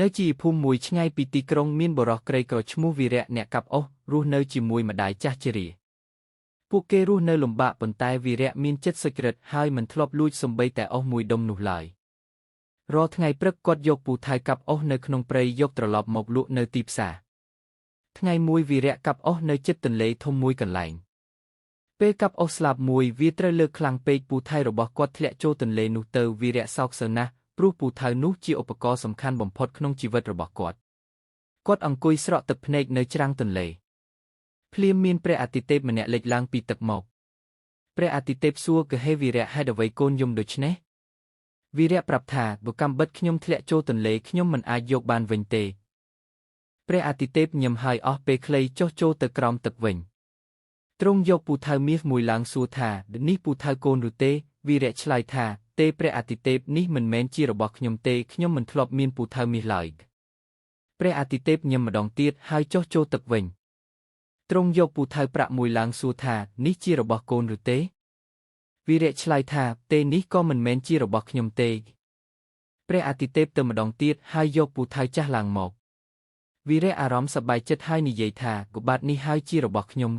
នៅជាភូមិមួយឆ្ងាយពីទីក្រុងមានបុរសក្រីក្រឈ្មោះវីរៈអ្នកកាប់អុសរស់នៅជាមួយម្ដាយចាស់ជរាពួកគេរស់នៅលំបាកប៉ុន្តែវីរៈមានចិត្តសុចរិតហើយមិនធ្លាប់លួចសូម្បីតែអុសមួយដុំនោះឡើយរាល់ថ្ងៃព្រឹកគាត់យកពូថៅកាប់អុសនៅក្នុងព្រៃយកត្រឡប់មកលក់នៅទីផ្សារថ្ងៃមួយវីរៈកាប់អុសនៅជិតទន្លេធំមួយកន្លែងពេលកាប់អុសស្លាប់មួយវាត្រូវលើកខ្លាំងពេកពូថៅរបស់គាត់ធ្លាក់ចូលទន្លេនោះទៅវីរៈសោកសៅណាស់ព្រោះពូថៅនោះជាឧបករណ៍សំខាន់បំផុតក្នុងជីវិតរបស់គាត់អង្គុយស្រក់ទឹកភ្នែកនៅច្រាំងទន្លេភ្លាមមានព្រះអាទិទេពម្នាក់លេចឡើងពីទឹកមកព្រះអាទិទេពសួរកហេវីរៈហេតុអ្វីកូនយំដូច្នេះវីរៈប្រាប់ថាបើកំបិតខ្ញុំធ្លាក់ចូលទន្លេខ្ញុំមិនអាចយកបានវិញទេព្រះអាទិទេពញឹមហើយអស់ពេលខ្លីចុះចូលទៅក្រោមទឹកវិញទ្រង់យកពូថៅមាសមួយឡើងសួរថានេះពូថៅកូនឬទេវីរៈឆ្លើយថាទេព្រះអាទិទេពនេះមិនមែនជារបស់ខ្ញុំទេខ្ញុំមិនធ្លាប់មានពូថៅមាសឡើយព្រះអាទិទេពញឹមម្ដងទៀតហើយចុះចូលទឹកវិញទ្រង់យកពូថៅប្រាក់មួយឡើងសួរថានេះជារបស់កូនឬទេវីរៈឆ្លើយថាទេនេះក៏មិនមែនជារបស់ខ្ញុំទេព្រះអាទិទេពទៅម្ដងទៀតហើយយកពូថៅចាស់ឡើងមកវីរៈអារម្មណ៍សប្បាយចិត្តហើយនិយាយថាកុបាតនេះហើយជារបស់ខ្ញុំ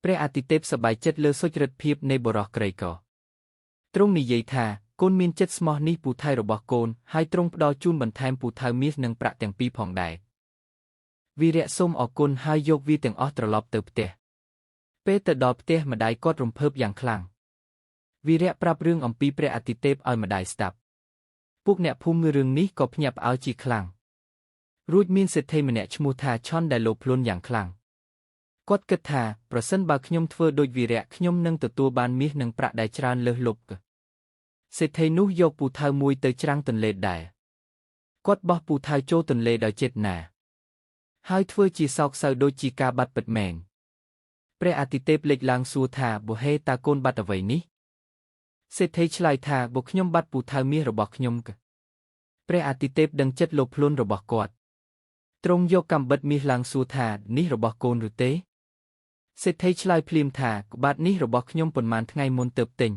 ព្រះអាទិទេពសប្បាយចិត្តលើសុចរិតភាពនៃបុរសក្រីក្រទ្រង់និយាយថាកូនមានចិត្តស្មោះនេះពូថៅរបស់កូនហើយទ្រង់ផ្ដល់ជូនបន្ថែមពូថៅមាសនិងប្រាក់ទាំងពីរផងដែរវីរៈសូមអរគុណហើយយកវាទាំងអស់ត្រឡប់ទៅផ្ទះពេលទៅដល់ផ្ទះម្ដាយគាត់រំភើបយ៉ាងខ្លាំងវីរៈប្រាប់រឿងអំពីព្រះអាទិទេពឲ្យម្ដាយស្ដាប់ពួកអ្នកភូមិរឿងនេះក៏ភ្ញាក់ផ្អើលជាខ្លាំងរួចមានសេដ្ឋីម្នាក់ឈ្មោះថាឆនដែលលោភលន់យ៉ាងខ្លាំងគាត់គិតថាប្រសិនបើខ្ញុំធ្វើដូចវីរៈខ្ញុំនឹងទទួលបានមាសនិងប្រាក់ដែលច្រើនលើសលប់សេដ្ឋីនោះយកពូថៅមួយទៅច្រាំងទន្លេដែរគាត់បោះពូថៅចូលទន្លេដោយចេតនាហើយធ្វើជាសោកសៅដូចជាការបាត់ពិតមែនព្រះអាទិទេពលេចឡើងសួរថាបុហេតាកូនបាត់អ្វីនេះសេដ្ឋីឆ្លើយថាបើខ្ញុំបាត់ពូថៅមាសរបស់ខ្ញុំព្រះអាទិទេពដឹងចិត្តលោភលន់របស់គាត់ទ្រង់យកកាំបិតមាសឡើងសួរថានេះរបស់កូនឬទេសេដ្ឋីឆ្លើយភ្លាមថាក្បាតនេះរបស់ខ្ញុំប៉ុន្មានថ្ងៃមុនទើបទិញ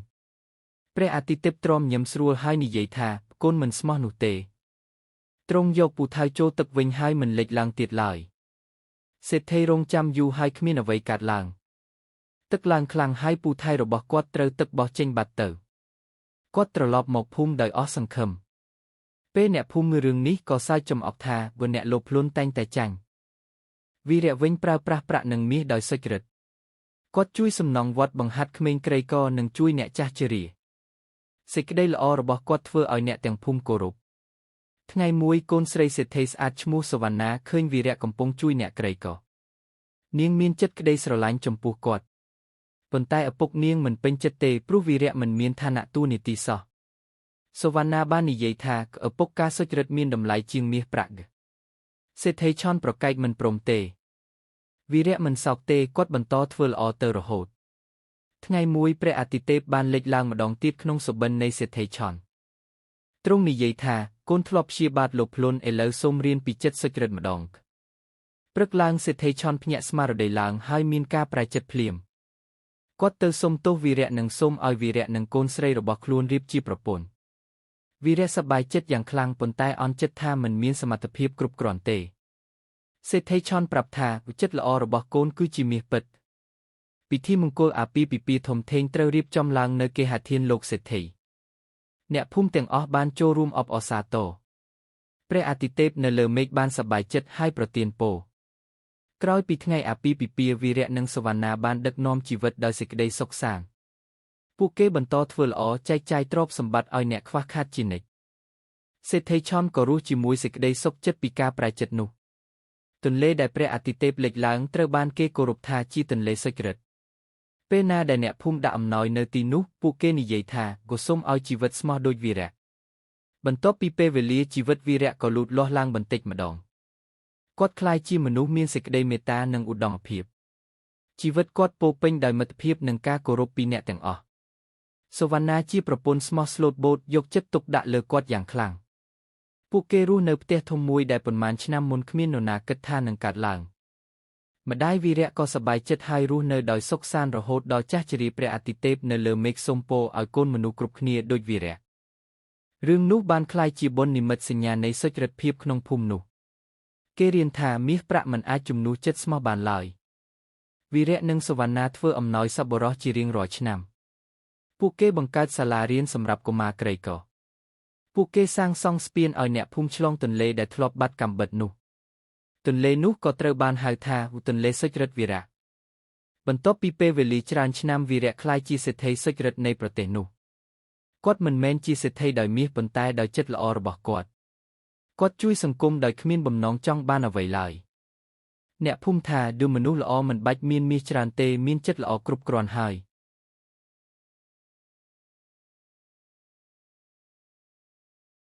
ព្រះអាទិទេពទ្រាំញឹមស្រួលហើយនិយាយថាកូនមិនស្មោះនោះទេទ្រង់យកពូថៅចូលទឹកវិញហើយមិនលេចឡើងទៀតឡើយសេដ្ឋីរងចាំយូរហើយគ្មានអ្វីកើតឡើងទឹកឡើងខ្លាំងហើយពូថៅរបស់គាត់ត្រូវទឹកបោះចេញបាត់ទៅគាត់ត្រឡប់មកភូមិដោយអស់សង្ឃឹមពេលអ្នកភូមិមើលរឿងនេះក៏សើចចំអកថាបើអ្នកលោភលន់តែងតែចាញ់វីរៈវិញប្រើប្រាស់ប្រាក់និងមាសដោយសុចរិតគាត់ជួយសំណង់វត្តបង្ហាត់ក្មេងក្រីក្រនិងជួយអ្នកចាស់ជរាសេចក្តីល្អរបស់គាត់ធ្វើឲ្យអ្នកទាំងភូមិគោរពថ្ងៃមួយកូនស្រីសេដ្ឋីស្អាតឈ្មោះសវណ្ណាឃើញវីរៈកំពុងជួយអ្នកក្រីក្រនាងមានចិត្តក្តីស្រឡាញ់ចំពោះគាត់ប៉ុន្តែឪពុកនាងមិនពេញចិត្តទេព្រោះវីរៈមិនមានឋានៈទូនីតិសោះសវណ្ណាបាននិយាយថាឪពុកការសុចរិតមានតម្លៃជាងមាសប្រាក់សេដ្ឋីឆនប្រកែកមិនព្រមទេវីរៈមិនសោកទេគាត់បន្តធ្វើល្អទៅរហូតថ្ងៃមួយព្រះអាទិទេពបានលេចឡើងម្ដងទៀតក្នុងសុបិននៃសេដ្ឋីឆនទ្រង់និយាយថាកូនធ្លាប់ព្យាបាទលោភលន់ឥឡូវសូមរៀនពីចិត្តសុចរិតម្ដងព្រឹកឡើងសេដ្ឋីឆនភ្ញាក់ស្មារតីឡើងហើយមានការប្រែចិត្តភ្លាមគាត់ទៅសុំទោសវីរៈនិងសូមឲ្យវីរៈនិងកូនស្រីរបស់ខ្លួនរៀបជាប្រពន្ធវីរៈសប្បាយចិត្តយ៉ាងខ្លាំងប៉ុន្តែអន់ចិត្តថាមិនមានសមត្ថភាពគ្រប់គ្រាន់ទេសេដ្ឋីឆនប្រាប់ថាចិត្តល្អរបស់កូនគឺជាមាសពិតពិធីមង្គលអាពាហ៍ពិពាហ៍ធំធេងត្រូវរៀបចំឡើងនៅគេហដ្ឋានលោកសេដ្ឋីអ្នកភូមិទាំងអស់បានចូលរួមអបអរសាទរព្រះអាទិទេពនៅលើមេឃបានសប្បាយចិត្តហើយប្រទានពរក្រោយពីថ្ងៃអាពាហ៍ពិពាហ៍វីរៈនិងសវណ្ណាបានដឹកនាំជីវិតដោយសេចក្តីសុខសាន្តពួកគេបន្តធ្វើល្អចែកចាយទ្រព្យសម្បត្តិឲ្យអ្នកខ្វះខាតជានិច្ចសេដ្ឋីឆនក៏រស់ជាមួយសេចក្តីសុខចិត្តពីការប្រែចិត្តនោះទន្លេដែលព្រះអាទិទេពលេចឡើងត្រូវបានគេគោរពថាជាទន្លេសុចរិតពេលណាដែលអ្នកភូមិដាក់អំណោយនៅទីនោះពួកគេនិយាយថាក៏សូមឲ្យជីវិតស្មោះដូចវីរៈបន្ទាប់ពីពេលវេលាជីវិតវីរៈក៏លូតលាស់ឡើងបន្តិចម្ដងគាត់ក្លាយជាមនុស្សមានសេចក្តីមេត្តានិងឧត្តមភាពជីវិតគាត់ពោរពេញដោយមិត្តភាពនិងការគោរពពីអ្នកទាំងអស់សវណ្ណាជាប្រពន្ធស្មោះស្លូតបូតយកចិត្តទុកដាក់លើគាត់យ៉ាងខ្លាំងពួកគេរស់នៅផ្ទះធំមួយដែលប៉ុន្មានឆ្នាំមុនគ្មាននរណាគិតថានឹងកើតឡើងម្ដាយវីរៈក៏សប្បាយចិត្តហើយរស់នៅដោយសុខសាន្តរហូតដល់ចាស់ជរាព្រះអាទិទេពនៅលើមេឃសូមពរឲ្យកូនមនុស្សគ្រប់គ្នាដូចវីរៈ រឿងនោះបានคล้ายជាបុណ្យនិមិត្តសញ្ញានៃសុចរិតភាពក្នុងភូមិនោះគេរៀនថាមាសប្រាក់មិនអាចជំនួសចិត្តស្មោះបានឡើយវីរៈនិងសវណ្ណាធ្វើអំណោយសប្បុរសជារៀងរាល់ឆ្នាំពួកគេបង្កើតសាលារៀនសម្រាប់កុមារក្រីក្រពួកគេសាងសង់ស្ពានឲ្យអ្នកភូមិឆ្លងទន្លេដែលធ្លាប់បាត់កាំបិតនោះទន្លេនោះក៏ត្រូវបានហៅថាទន្លេសុចរិតវីរៈបន្ទាប់ពីពេលវេលាច្រើនឆ្នាំវីរៈក្លាយជាសេដ្ឋីសុចរិតនៃប្រទេសនោះគាត់មិនមែនជាសេដ្ឋីដោយមាសប៉ុន្តែដោយចិត្តល្អរបស់គាត់ជួយសង្គមដោយគ្មានបំណងចង់បានអ្វីឡើយអ្នកភូមិថាមនុស្សល្អមិនបាច់មានមាសច្រើនទេមានចិត្តល្អគ្រប់គ្រាន់ហើយ